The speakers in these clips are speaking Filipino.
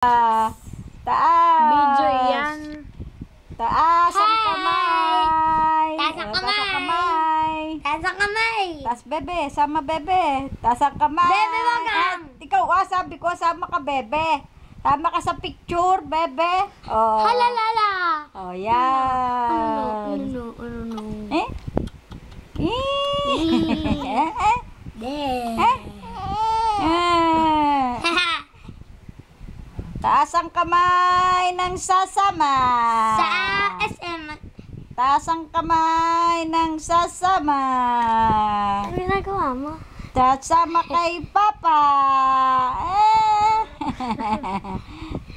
Taas. Video yan. Taas ang kamay. Taas ang kamay. Taas ang kamay. Taas ang kamay. Taas bebe, sama bebe. Taas ang kamay. Bebe, wag kang. Ikaw, sabi ko, sama ka bebe. Sama ka sa picture, bebe. Oh. Halalala. Oh, yan. Ano? Eh? Taas ang kamay ng sasama. Sa SM. Taas ang kamay ng sasama. Ano ginagawa mo? Sasama kay Papa.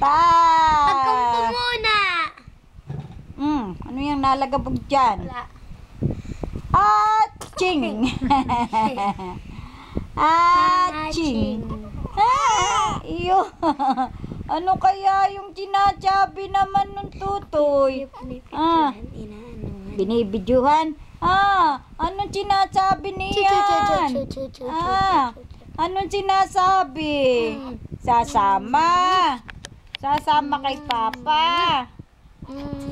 Taas. Pagkumpo muna. Ano yung nalagabog dyan? Wala. Aching. Aching. Iyo. Ano kaya yung sinasabi naman ng tutoy? Binibidyuhan? Anong sinasabi niyan? Anong sinasabi? Sasama. Sasama kay Papa.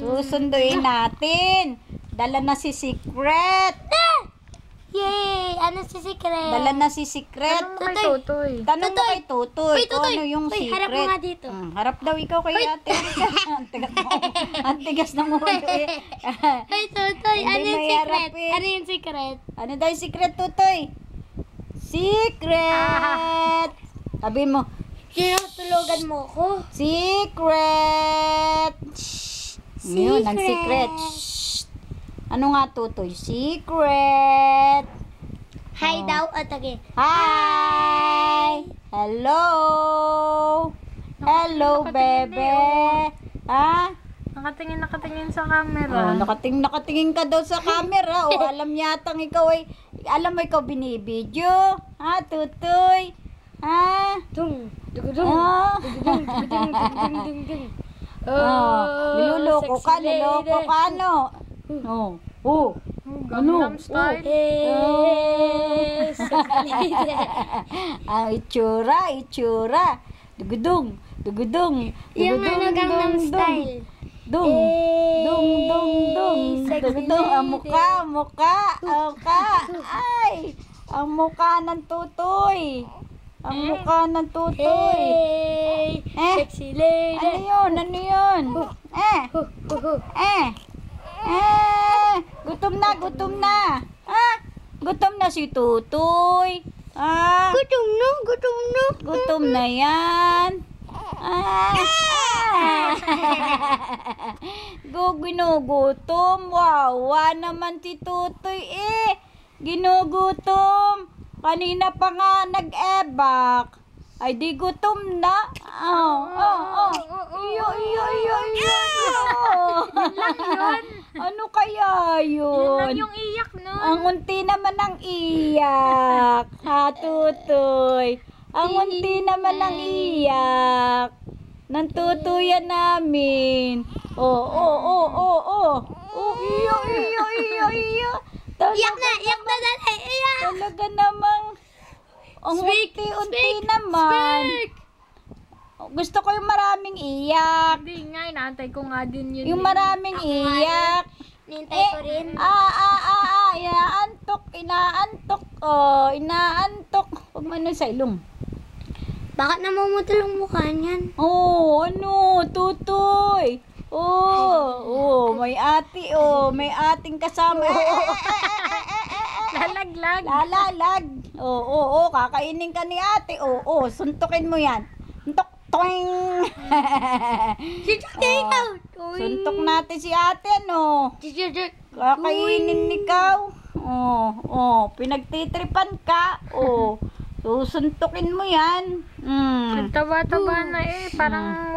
Susunduin natin. Dala na si Secret. Yay! Ano si Secret? Dala na si Secret. Tanong mo kay Tutoy. Tanong mo kay Tutoy. Uy, Tutoy. Ano yung Uy, secret? harap mo nga dito. Harap daw ikaw kay ate. Ang tigas ng ulo eh. Hey, Tutoy, Hindi ano yung may secret? harap eh. Ano yung secret? Ano daw yung secret, Tutoy? Secret! Sabi mo, Tinutulugan mo ko. secret! Yun, ang secret. Ano nga, Tutoy? Secret! Hi daw at again. Hi! Hello! Hello, Nakatingin bebe! eh, Ha? Nakatingin sa camera. Nakatingin ka daw sa camera. Alam yatang ikaw ay, alam mo ikaw binibidyo. Ha, Tutoy? Ha? Dung. Niloloko ka, ano? Gangnam Style. Ang itsura. Dugudong. Yung ano Gangnam Style. Dugudong. Ang mukha. Ay, ang mukha ng tutoy. Sexy lady. Ano yun? Gutom na. Gutom na si Tutoy. Gutom na yan. Ginugutom. Wawa naman si Tutoy eh. Ginugutom. Kanina pa nga nag-ebak. Ay di gutom na. Iyo. Ano kaya Yun lang yun? yung iyak nun. Ang unti naman ang iyak. Ha, Tutoy? Ang unti naman ang iyak. Nang tutuyan namin. Iyo. Iyak na dali. Iyak. Talaga namang ang unti-unti naman. Gusto ko yung maraming iyak. Hindi nga, inaantay ko nga din yun. Yung maraming iyak. Nintay ko rin. Inaantok. Huwag mo sa ilong. Bakit namumutol ang mukha niyan? Tutoy? May ate, may ating kasama. Lalaglag. Lalalag. Kakainin ka ni ate. Suntukin mo yan. Toing. Suntok natin si ate, ano? Kakainin ikaw. Pinagtitripan ka. Susuntukin mo yan. Ang taba-taba na eh. Parang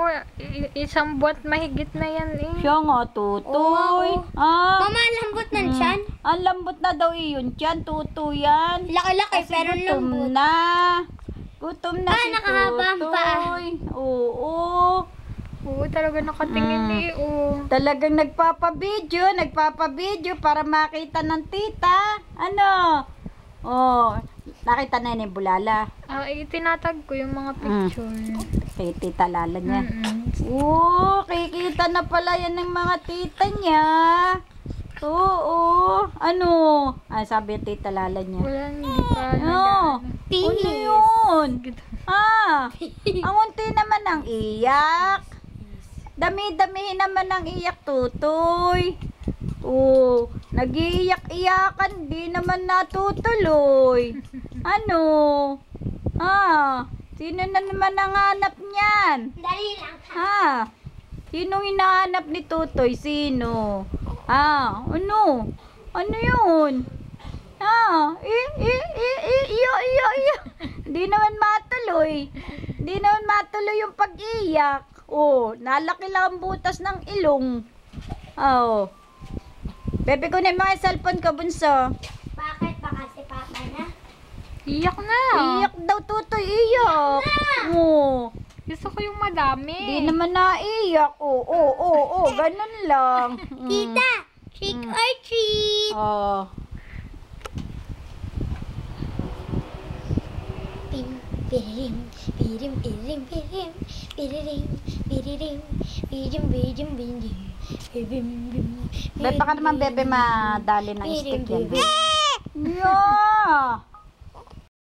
isang buwan mahigit na yan eh. Siya nga, Tutoy. Mama, lambot ng tiyan. Ang lambot na daw iyon tiyan, Tutoy yan. Laki-laki, Kasi pero gutom lambot. na. Gutom na si nakahaba ang paa. Tutoy. Oo, talaga nakatingin eh. Talagang nagpapabidyo para makita ng tita. Ano? Nakita na yun yung bulala. Itinatag ko yung mga picture. kay Tita Lala niya. Mm-mm. Oo, kikita na pala yan ng mga tita niya. Oo, ano? Sabi ng Tita Lala niya. Wala, hindi pa Ano? Ano yun? Ang unti naman ang iyak. Dami-damihin naman ang iyak, Tutoy. Oo, nag-iiyak-iyakan, di naman natutuloy. Ano? Sino na naman ang hanap niyan? Dali lang. Sinong hinahanap ni Tutoy? Sino? Ano? Ano yun? Iyo. Di naman matuloy. Di naman matuloy yung pag-iyak. Nalaki lang ang butas ng ilong. Bebe ko na yung mga cellphone ko, bunso. Bakit ba kasi papa na? Iyak na. Iyak daw, Tutoy, iyak. Gusto ko yung madami. Di naman naiyak. Ganun lang. Tita, trick or treat. Pim, piririm, pirim, pirim, pirim, piririm, piririm, pirim, pirim, pirim, pirim, pirim. Bebe, baka naman, Bebe, madali ng stick yan. Yeah!